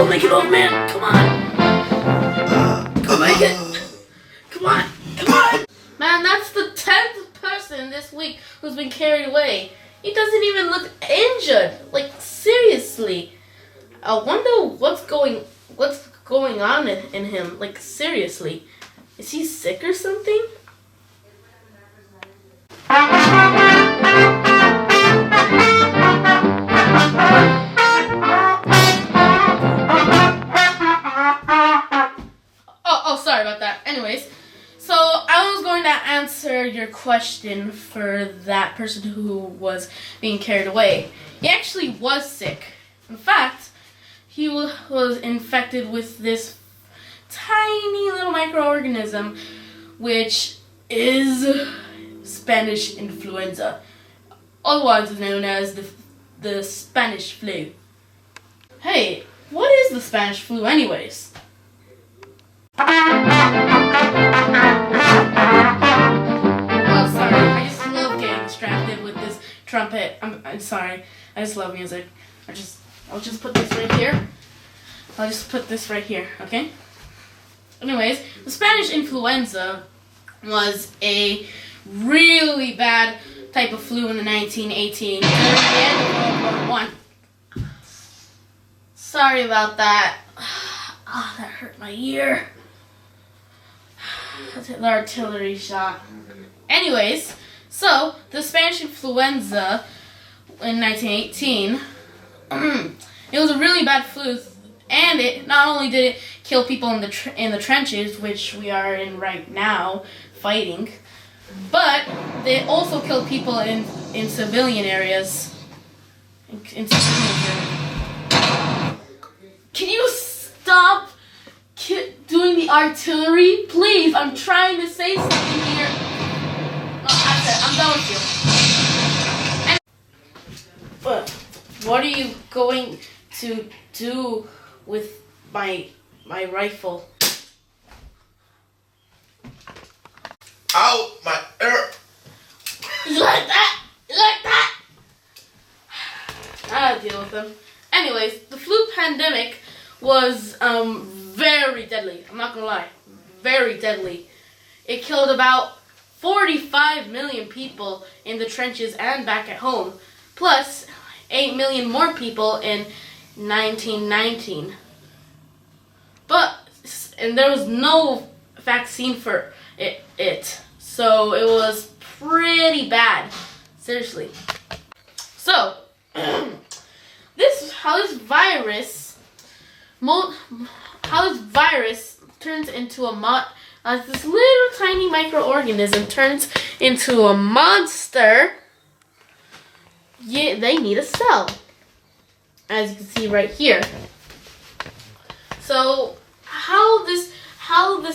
Go make it, old man. Come on. Go make it. Come on. Come on. Man, that's the 10th person this week who's been carried away. He doesn't even look injured. Like, seriously. I wonder what's going on in him. Like, seriously. Is he sick or something? Oh, sorry about that. Anyways, so I was going to answer your question for that person who was being carried away. He actually was sick. In fact, he was infected with this tiny little microorganism, which is Spanish influenza, otherwise known as the Spanish flu. Hey, what is the Spanish flu anyways? Oh, sorry, I just love getting distracted with this trumpet. I'm sorry, I just love music. I'll just put this right here. I'll just put this right here, okay? Anyways, the Spanish influenza was a really bad type of flu in the 1918 during the end of World War I. Sorry about that. Oh, that hurt my ear. The artillery shot. Anyways, so the Spanish influenza in 1918, it was a really bad flu, and it not only did it kill people in the trenches, which we are in right now, fighting, but they also killed people in civilian areas. In civilian areas. Can you stop doing the artillery, please? I'm trying to say something here. No, that's it. I'm done with you. But what are you going to do with my rifle? Ow, my ear. You like that? You like that? I'll deal with them. Anyways, the flu pandemic was very deadly. I'm not gonna lie, very deadly. It killed about 45 million people in the trenches and back at home, plus 8 million more people in 1919. And there was no vaccine for it. So it was pretty bad. Seriously. So, how this virus turns into this little tiny microorganism turns into a monster. Yeah, they need a cell, as you can see right here. So how this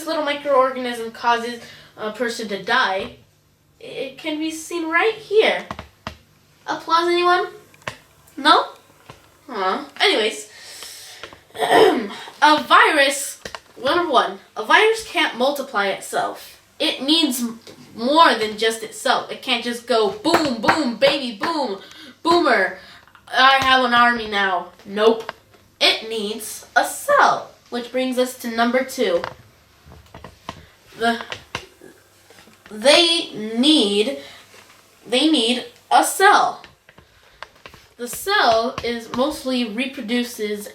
little microorganism causes a person to die, it can be seen right here. Applause, anyone? No? Anyways, a virus, number one, a virus can't multiply itself. It needs more than just itself. It can't just go boom, boom, baby, boom, boomer. I have an army now. Nope. It needs a cell, which brings us to number two. They need a cell. The cell is mostly reproduces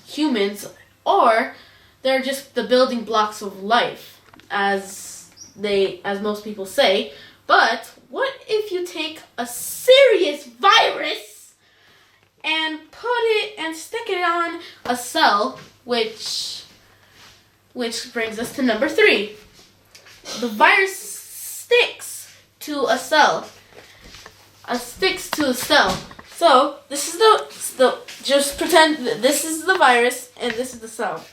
humans, or they're just the building blocks of life, as most people say. But what if you take a serious virus and stick it on a cell, which brings us to number three. The virus sticks to a cell. Sticks to a cell. So this is just pretend that this is the virus and this is the cell.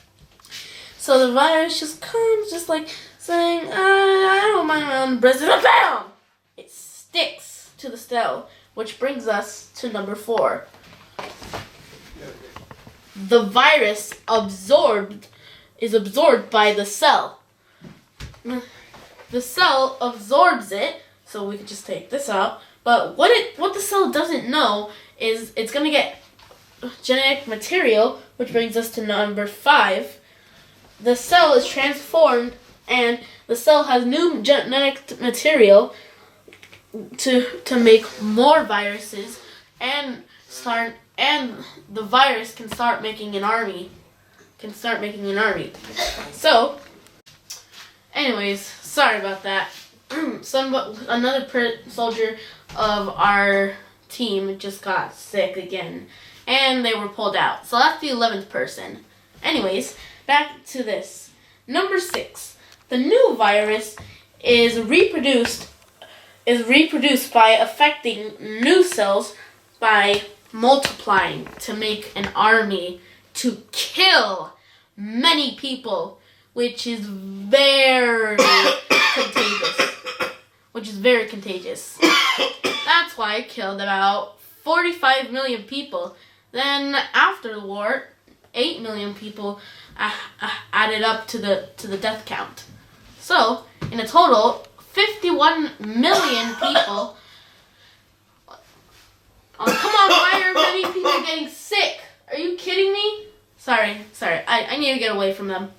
So the virus just comes, just like saying, I don't mind my own business. Bam! It sticks to the cell, which brings us to number four. The virus is absorbed by the cell. The cell absorbs it, so we could just take this out. But what the cell doesn't know is it's gonna get genetic material, which brings us to number 5. The cell is transformed, and the cell has new genetic material to make more viruses, and the virus can start making an army. So, anyways, sorry about that. Another soldier of our team just got sick again, and they were pulled out. So that's the 11th person. Anyways, back to this. Number 6. The new virus is reproduced by affecting new cells by multiplying to make an army to kill many people, which is very contagious. That's why it killed about 45 million people. Then after the war, 8 million people added up to the death count. So, in a total, 51 million people. Oh, come on, why are many people getting sick? Are you kidding me? Sorry. I need to get away from them.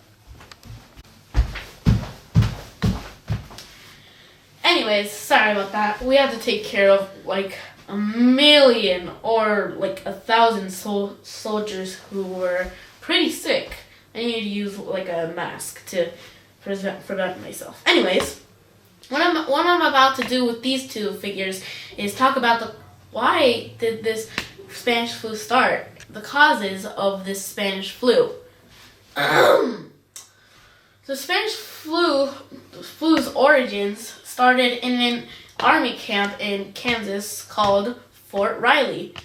Anyways, sorry about that. We have to take care of like 1 million or like 1,000 soldiers who were pretty sick. I need to use like a mask to prevent myself. Anyways, what I'm about to do with these two figures is talk about why did this Spanish flu start? The causes of this Spanish flu. The Spanish flu's origins started in an army camp in Kansas called Fort Riley.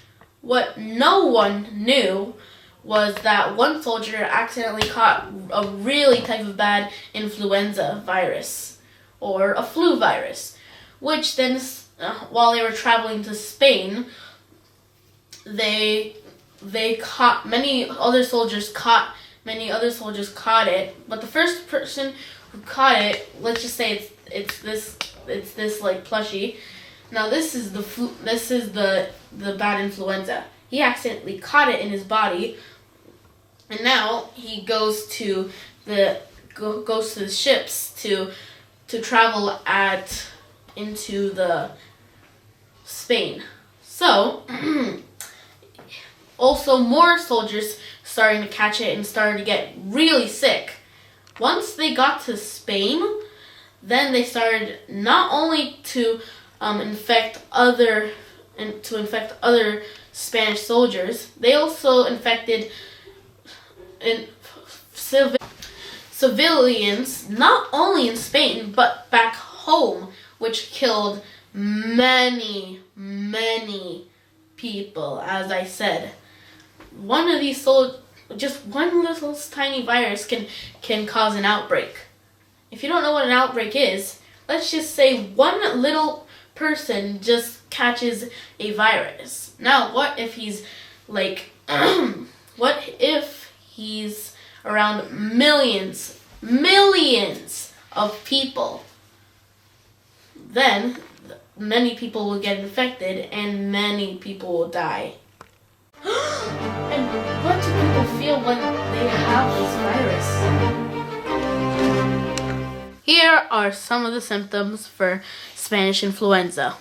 What no one knew was that one soldier accidentally caught a really type of bad influenza virus, or a flu virus, which then, while they were traveling to Spain, many other soldiers caught it, but the first person who caught it, let's just say it's this like plushie. Now this is the bad influenza. He accidentally caught it in his body, and now he goes to the ships to travel into the Spain. So also more soldiers starting to catch it and started to get really sick. Once they got to Spain, then they started not only to infect other Spanish soldiers, they also infected civilians, not only in Spain but back home, which killed many people. As I said, one of these just one little tiny virus can cause an outbreak. If you don't know what an outbreak is, let's just say one little person just catches a virus. Now, what if he's like, what if he's around millions of people? Then many people will get infected and many people will die. And what do people feel when they have this virus? Here are some of the symptoms for Spanish influenza.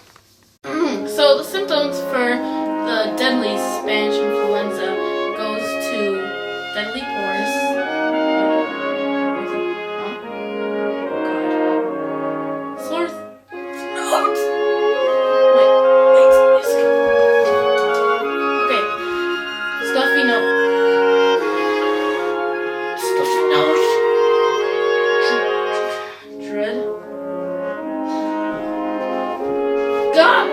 So the symptoms for the deadly Spanish influenza goes to deadly pores. Sore throat. Okay. Stuffy nose. Dread. God!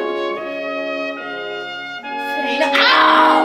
Pain. Ow!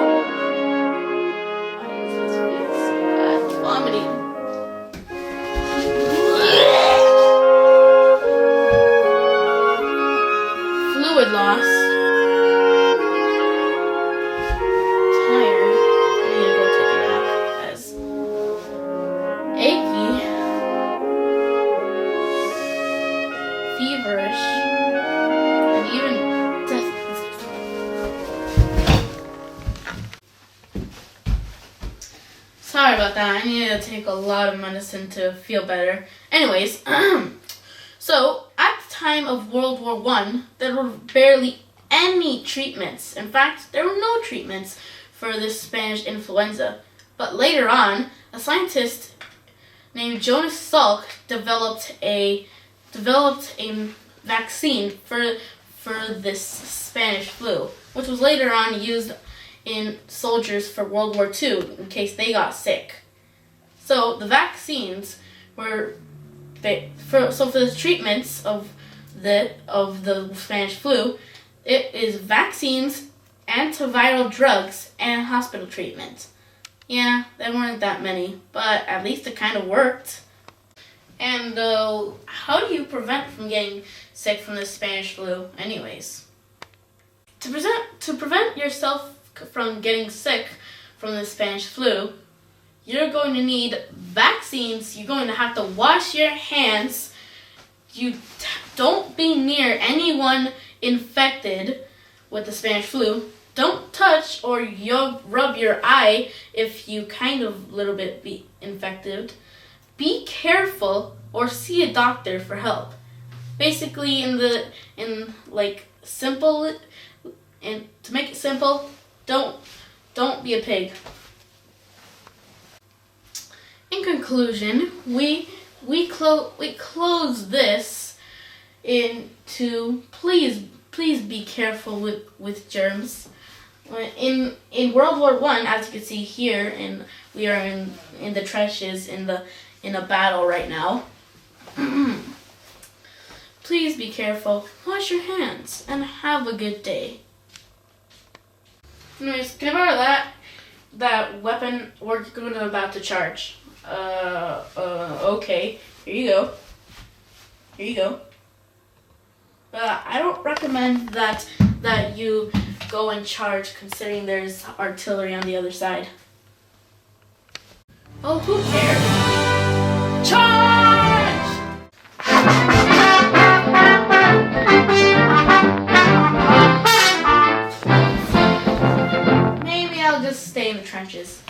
about that. I needed to take a lot of medicine to feel better. Anyways, so at the time of World War One, there were barely any treatments. In fact, there were no treatments for this Spanish influenza. But later on, a scientist named Jonas Salk developed a vaccine for this Spanish flu, which was later on used in soldiers for World War II in case they got sick. So the vaccines were for the treatments of the Spanish flu. It is vaccines, antiviral drugs, and hospital treatment. Yeah, there weren't that many, but at least it kind of worked. And how do you prevent from getting sick from the Spanish flu anyways? To prevent yourself from getting sick from the Spanish flu, you're going to need vaccines. You're going to have to wash your hands. You don't be near anyone infected with the Spanish flu. Don't touch or rub your eye if you kind of little bit be infected. Be careful or see a doctor for help. Basically, simple, and to make it simple, don't be a pig. In conclusion, we close this into please be careful with germs. In World War One, as you can see here, we are in the trenches in a battle right now. Please be careful. Wash your hands and have a good day. Anyways, can I borrow that weapon we're about to charge? Okay. Here you go. I don't recommend that you go and charge, considering there's artillery on the other side. Oh, who cares? Charge! Maybe I'll just stay in the trenches.